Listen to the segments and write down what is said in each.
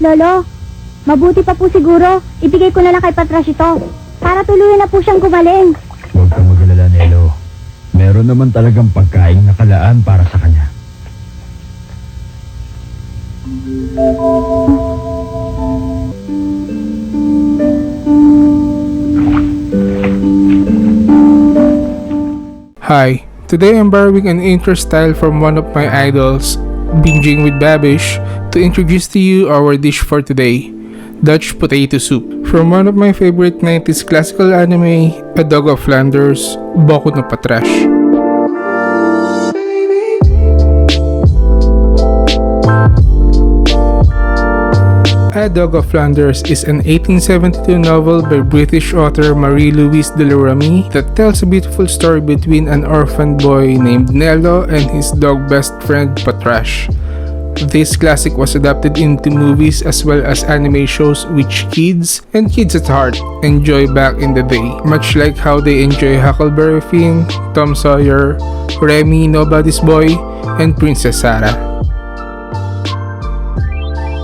Lolo, mabuti pa po siguro. Ibigay ko na lang kay Patrash ito. Para tuluyan na po siyang gumaling. Huwag kang mag-alala, Nelo. Meron naman talagang pagkain nakalaan para sa kanya. Hi, today I'm borrowing an intro style from one of my idols, Binging with Babish, to introduce to you our dish for today, Dutch potato soup. From one of my favorite 90s classical anime, A Dog of Flanders, Boku no Patrash. A Dog of Flanders is an 1872 novel by British author Marie-Louise de Loramy that tells a beautiful story between an orphaned boy named Nello and his dog best friend Patrash. This classic was adapted into movies as well as anime shows which kids, and kids at heart, enjoy back in the day, much like how they enjoy Huckleberry Finn, Tom Sawyer, Remy Nobody's Boy, and Princess Sarah.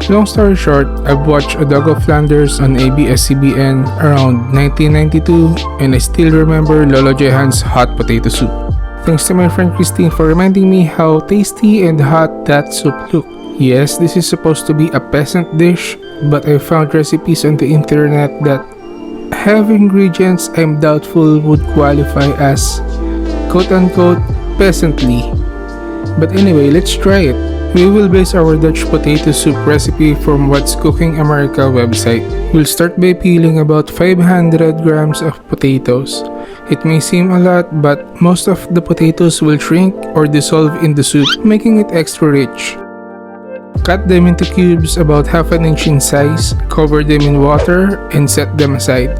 Long story short, I've watched A Dog of Flanders on ABS-CBN around 1992 and I still remember Lolo Jehan's hot potato soup. Thanks to my friend Christine for reminding me how tasty and hot that soup looked. Yes, this is supposed to be a peasant dish, but I found recipes on the internet that have ingredients I'm doubtful would qualify as quote-unquote peasantly. But anyway, let's try it. We will base our Dutch potato soup recipe from What's Cooking America website. We'll start by peeling about 500 grams of potatoes. It may seem a lot, but most of the potatoes will shrink or dissolve in the soup, making it extra rich. Cut them into cubes about half an inch in size, cover them in water, and set them aside.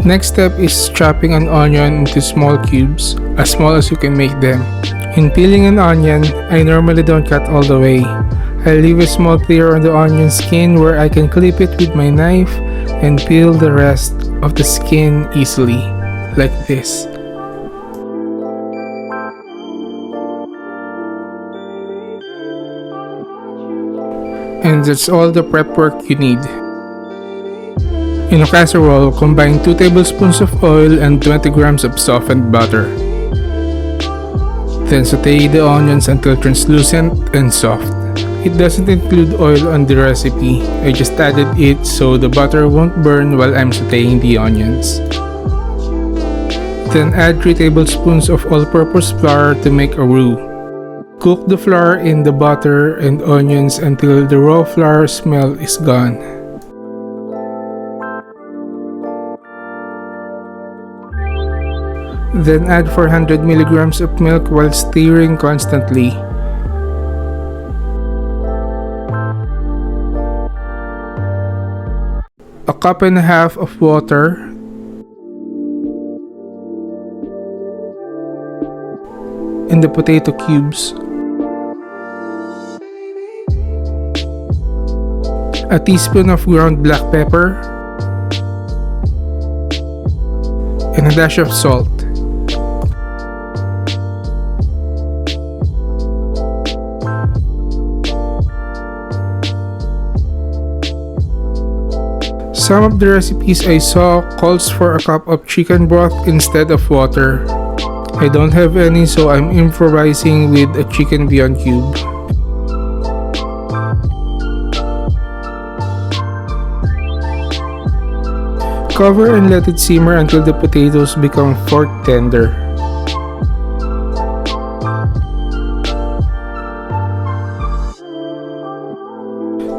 Next step is chopping an onion into small cubes, as small as you can make them. In peeling an onion, I normally don't cut all the way. I leave a small tear on the onion skin where I can clip it with my knife and peel the rest of the skin easily, like this. And that's all the prep work you need. In a casserole, combine 2 tablespoons of oil and 20 grams of softened butter. Then saute the onions until translucent and soft. It doesn't include oil on the recipe, I just added it so the butter won't burn while I'm sauteing the onions. Then add 3 tablespoons of all-purpose flour to make a roux. Cook the flour in the butter and onions until the raw flour smell is gone. Then add 400 milligrams of milk while stirring constantly. A cup and a half of water. And the potato cubes. A teaspoon of ground black pepper. And a dash of salt. Some of the recipes I saw calls for a cup of chicken broth instead of water. I don't have any, so I'm improvising with a chicken beyond cube. Cover and let it simmer until the potatoes become fork tender.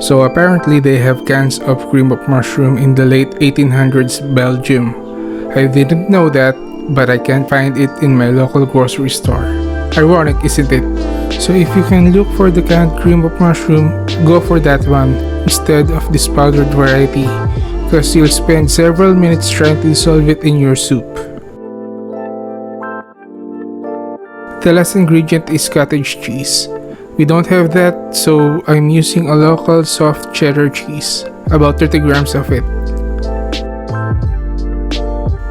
So apparently they have cans of cream of mushroom in the late 1800s Belgium. I didn't know that, but I can't find it in my local grocery store. Ironic, isn't it? So if you can look for the canned cream of mushroom, go for that one instead of this powdered variety, because you'll spend several minutes trying to dissolve it in your soup. The last ingredient is cottage cheese. We don't have that, so I'm using a local soft cheddar cheese, about 30 grams of it.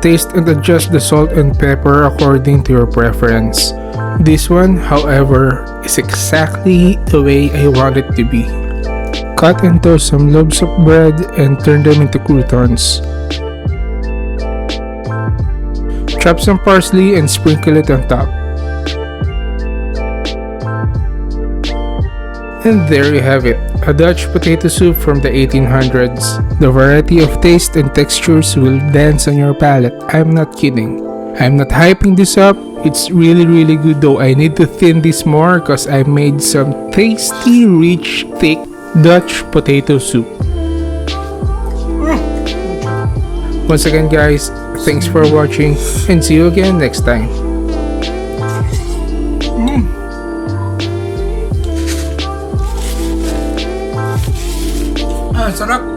taste and adjust the salt and pepper according to your preference. This one, however, is exactly the way I want it to be. Cut and toast some loaves of bread and turn them into croutons. Chop some parsley and sprinkle it on top. And there you have it, a Dutch potato soup from the 1800s. The variety of taste and textures will dance on your palate. I'm not kidding. I'm not hyping this up. It's really good, though I need to thin this more because I made some tasty, rich, thick Dutch potato soup. Once again guys, thanks for watching and see you again next time. Sarap!